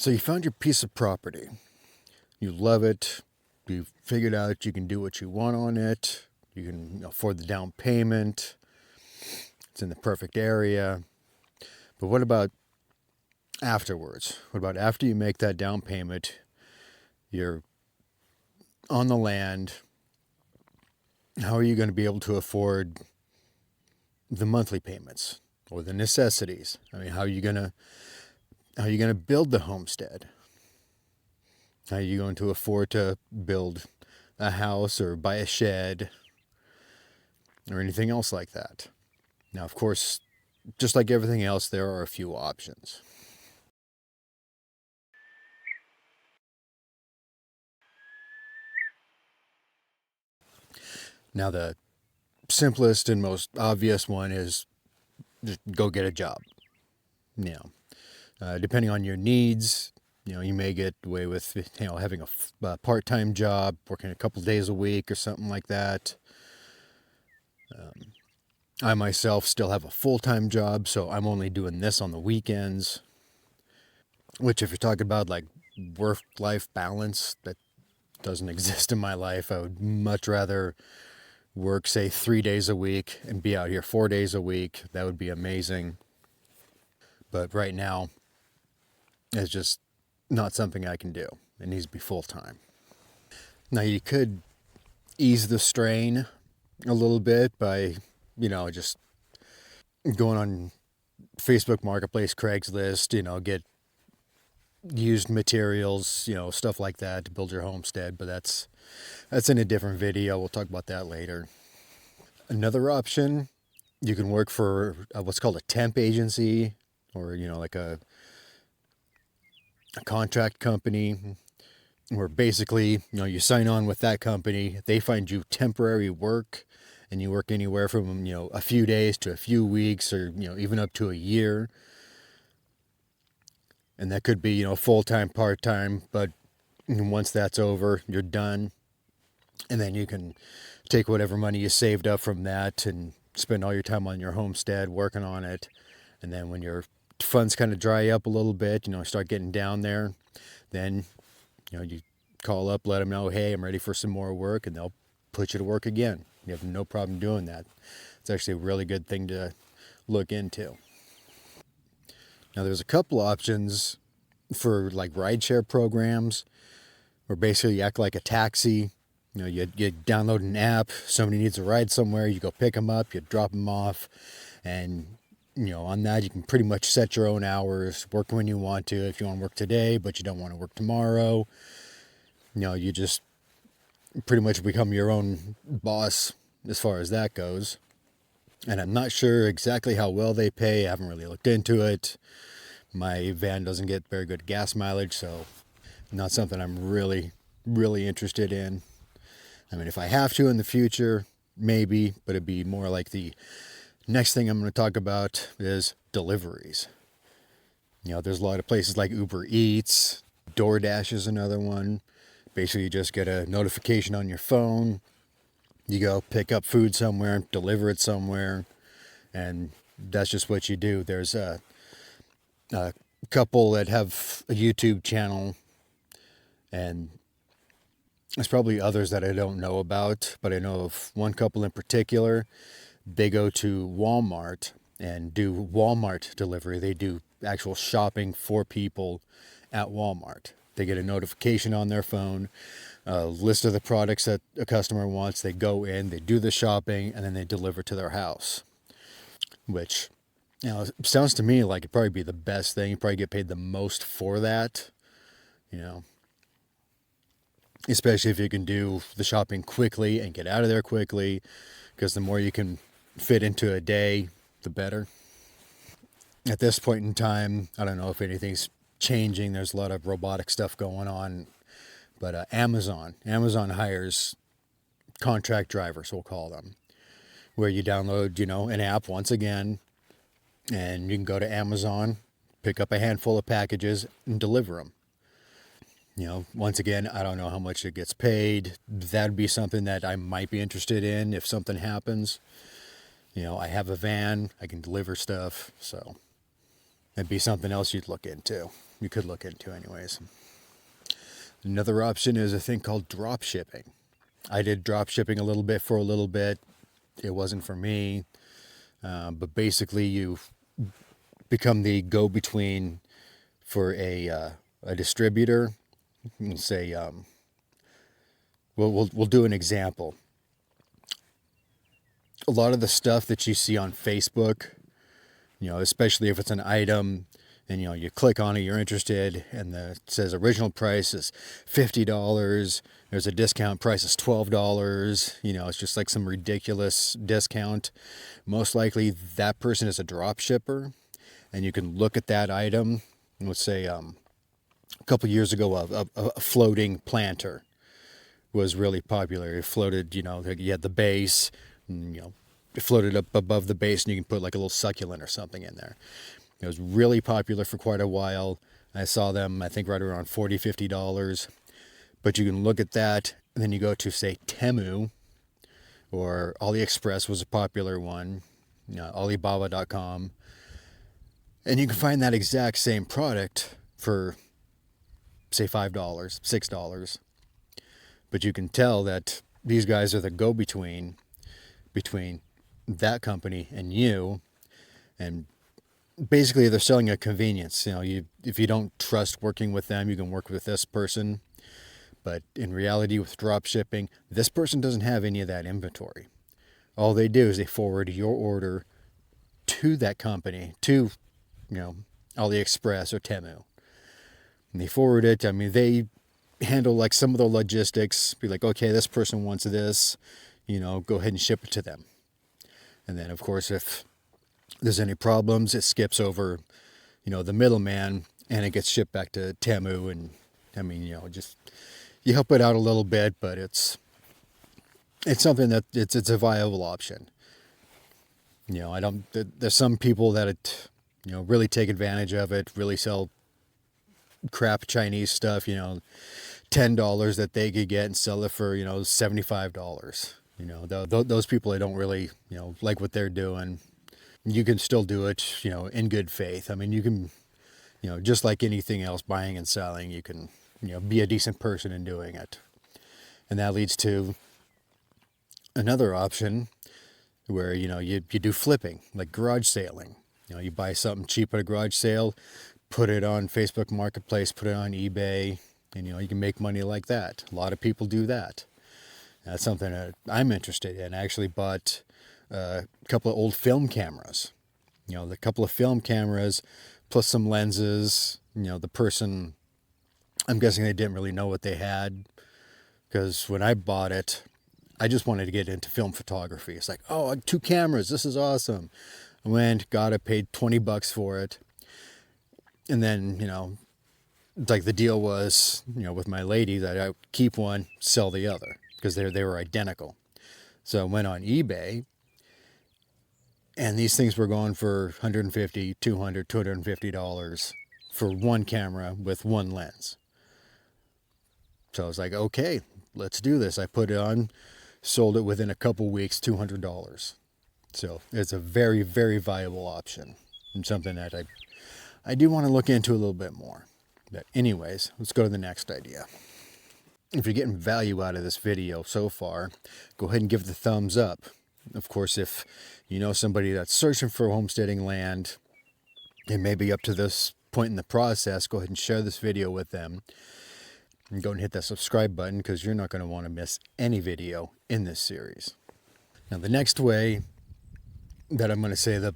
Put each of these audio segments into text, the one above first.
So you found your piece of property. You love it. You've figured out you can do what you want on it. You can afford the down payment. It's in the perfect area. But what about afterwards? What about after you make that down payment? You're on the land. How are you going to be able to afford the monthly payments or the necessities? I mean, how are you going to build the homestead? How are you going to afford to build a house or buy a shed or anything else like that? Now, of course, just like everything else, there are a few options. Now, the simplest and most obvious one is just go get a job. Depending on your needs, you may get away with, having a part-time job, working a couple days a week or something like that. I myself still have a full-time job, so I'm only doing this on the weekends. Which, if you're talking about like work-life balance, that doesn't exist in my life. I would much rather work, say, 3 days a week and be out here 4 days a week. That would be amazing. But right now, it's just not something I can do. It needs to be full-time. Now, you could ease the strain a little bit by, just going on Facebook Marketplace, Craigslist, get used materials, stuff like that to build your homestead. But that's in a different video. We'll talk about that later. Another option, you can work for what's called a temp agency, or like a contract company, where basically you sign on with that company. They find you temporary work, and you work anywhere from a few days to a few weeks, or even up to a year. And that could be full-time, part-time, but once that's over, you're done. And then you can take whatever money you saved up from that and spend all your time on your homestead working on it. And then when your funds kind of dry up a little bit, start getting down there, then you call up, let them know, hey, I'm ready for some more work, and they'll put you to work again. You have no problem doing that. It's actually a really good thing to look into. Now, there's a couple options for like rideshare programs, where basically you act like a taxi. You download an app, somebody needs a ride somewhere, you go pick them up, you drop them off, and on that you can pretty much set your own hours, work when you want to. If you want to work today but you don't want to work tomorrow, you just pretty much become your own boss as far as that goes. And I'm not sure exactly how well they pay. I haven't really looked into it. My van doesn't get very good gas mileage, so not something I'm really, really interested in. I mean, if I have to in the future, maybe, but it'd be more like the next thing I'm going to talk about is deliveries. There's a lot of places like Uber Eats, DoorDash is another one. Basically, you just get a notification on your phone. You go pick up food somewhere, deliver it somewhere, and that's just what you do. There's a couple that have a YouTube channel, and there's probably others that I don't know about, but I know of one couple in particular. They go to Walmart and do Walmart delivery. They do actual shopping for people at Walmart. They get a notification on their phone, a list of the products that a customer wants. They go in, they do the shopping, and then they deliver to their house. Which, sounds to me like it'd probably be the best thing. You probably get paid the most for that, especially if you can do the shopping quickly and get out of there quickly, because the more you can fit into a day, the better. At this point in time, I don't know if anything's changing. There's a lot of robotic stuff going on, but Amazon hires contract drivers, we'll call them, where you download, an app once again, and you can go to Amazon, pick up a handful of packages, and deliver them. Once again, I don't know how much it gets paid. That'd be something that I might be interested in if something happens. I have a van, I can deliver stuff, so that'd be something else you'd look into. you could look into anyways. Another option is a thing called drop shipping. I did drop shipping a little bit for a little bit. It wasn't for me. But basically you become the go-between for a distributor. Let's say, we'll do an example. A lot of the stuff that you see on Facebook, especially if it's an item and, you click on it, you're interested, and it says original price is $50. There's a discount price is $12. It's just like some ridiculous discount. Most likely that person is a drop shipper, and you can look at that item. Let's say a couple years ago, a floating planter was really popular. It floated, you had the base, and, it floated up above the base, and you can put like a little succulent or something in there. It was really popular for quite a while. I saw them, I think, right around $40, $50. But you can look at that, and then you go to, say, Temu, or AliExpress was a popular one, Alibaba.com. And you can find that exact same product for, say, $5, $6. But you can tell that these guys are the go-between between that company and you. And basically they're selling a convenience. If you don't trust working with them, you can work with this person. But in reality, with drop shipping, this person doesn't have any of that inventory. All they do is they forward your order to that company, to, AliExpress or Temu. And they forward it. They handle like some of the logistics, be like, okay, this person wants this, go ahead and ship it to them. And then, of course, if there's any problems, it skips over, the middleman, and it gets shipped back to Temu. And just you help it out a little bit, but it's something that it's a viable option. There's some people that really take advantage of it, really sell crap Chinese stuff, $10 that they could get and sell it for, $75. Those people, I don't really, like what they're doing. You can still do it, in good faith. You can, just like anything else, buying and selling, you can, be a decent person in doing it. And that leads to another option where, you do flipping, like garage sailing. You buy something cheap at a garage sale, put it on Facebook Marketplace, put it on eBay, and, you can make money like that. A lot of people do that. That's something that I'm interested in. I actually bought a couple of old film cameras. The couple of film cameras plus some lenses. The person, I'm guessing they didn't really know what they had, because when I bought it, I just wanted to get into film photography. It's like, oh, 2 cameras, this is awesome. I went, got it, paid $20 for it. And then, like the deal was, with my lady, that I would keep one, sell the other, because they were identical. So I went on eBay, and these things were going for $150, $200, $250 for one camera with one lens. So I was like, okay, let's do this. I put it on, sold it within a couple weeks, $200. So it's a very, very viable option, and something that I do want to look into a little bit more. But anyways, let's go to the next idea. If you're getting value out of this video so far, go ahead and give it the thumbs up. Of course, if you know somebody that's searching for homesteading land and maybe up to this point in the process, go ahead and share this video with them. And go and hit that subscribe button, because you're not going to want to miss any video in this series. Now, the next way that I'm going to say the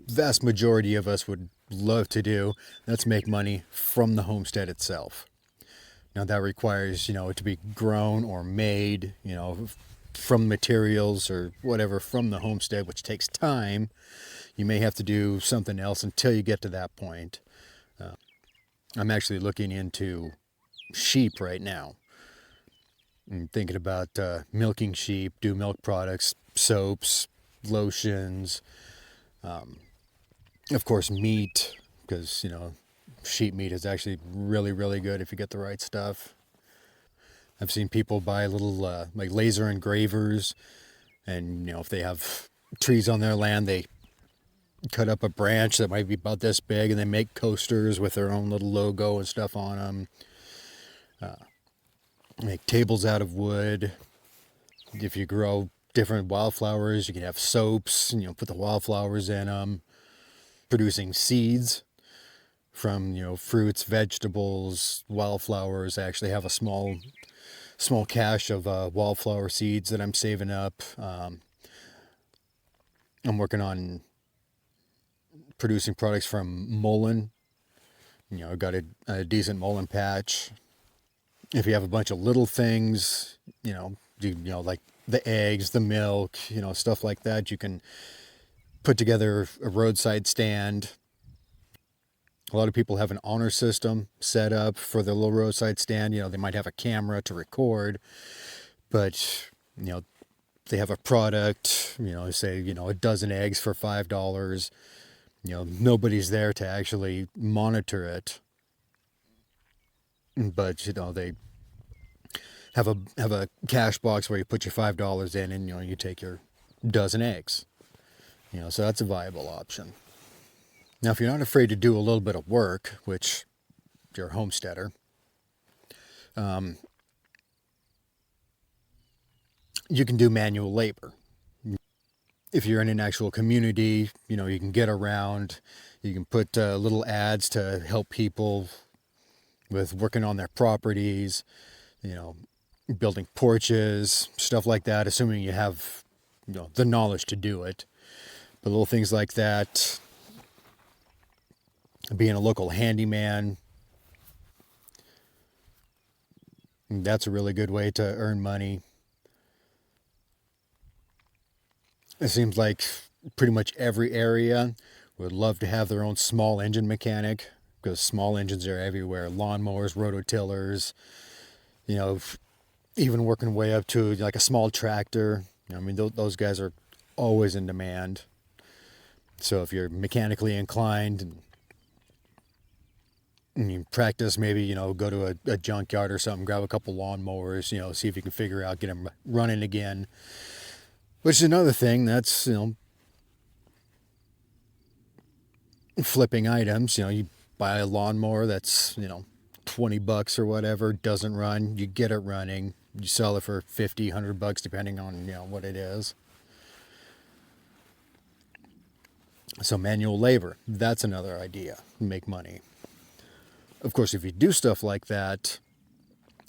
vast majority of us would love to do, that's make money from the homestead itself. Now, that requires, it to be grown or made, from materials or whatever from the homestead, which takes time. You may have to do something else until you get to that point. I'm actually looking into sheep right now. I'm thinking about milking sheep, do milk products, soaps, lotions, of course meat, because sheep meat is actually really, really good if you get the right stuff. I've seen people buy little like laser engravers, and if they have trees on their land, they cut up a branch that might be about this big, and they make coasters with their own little logo and stuff on them. Make tables out of wood. If you grow different wildflowers, you can have soaps, put the wildflowers in them. Producing seeds from, fruits, vegetables, wildflowers. I actually have a small cache of wildflower seeds that I'm saving up. I'm working on producing products from mullein. I've got a decent mullein patch. If you have a bunch of little things, like the eggs, the milk, stuff like that, you can put together a roadside stand. A lot of people have an honor system set up for their little roadside stand. They might have a camera to record, but, they have a product, say, a dozen eggs for $5. Nobody's there to actually monitor it. But, they have a cash box where you put your $5 in and, you take your dozen eggs. So that's a viable option. Now, if you're not afraid to do a little bit of work, which you're a homesteader, you can do manual labor. If you're in an actual community, you can get around. You can put little ads to help people with working on their properties, building porches, stuff like that, assuming you have, the knowledge to do it. But little things like that, being a local handyman, that's a really good way to earn money. It seems like pretty much every area would love to have their own small engine mechanic, because small engines are everywhere. Lawnmowers, rototillers, even working way up to like a small tractor. Those guys are always in demand. So if you're mechanically inclined and you practice, maybe, go to a junkyard or something, grab a couple lawnmowers, see if you can figure out, get them running again. Which is another thing that's, flipping items. You buy a lawnmower that's, $20 or whatever, doesn't run, you get it running, you sell it for $50, $100 depending on, what it is. So manual labor, that's another idea, make money. Of course, if you do stuff like that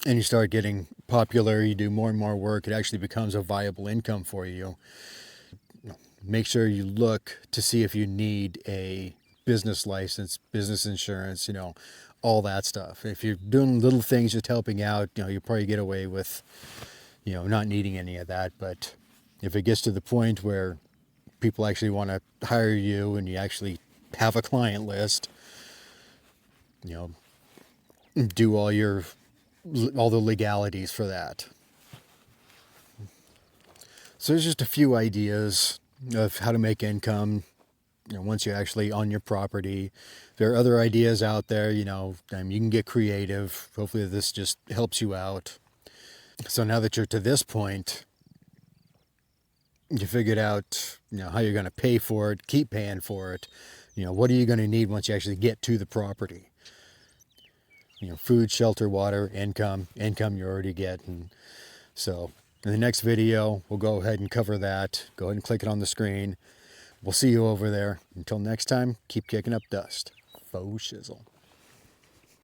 and you start getting popular, you do more and more work, it actually becomes a viable income for you. Make sure you look to see if you need a business license, business insurance, all that stuff. If you're doing little things, just helping out, you probably get away with, not needing any of that. But if it gets to the point where people actually want to hire you and you actually have a client list, do all the legalities for that. So there's just a few ideas of how to make income, once you're actually on your property. There are other ideas out there, you can get creative. Hopefully this just helps you out. So now that you're to this point, you figured out, how you're going to pay for it, keep paying for it. What are you going to need once you actually get to the property? Food, shelter, water, income you already get. And so in the next video, we'll go ahead and cover that. Go ahead and click it on the screen. We'll see you over there. Until next time, keep kicking up dust. Faux shizzle.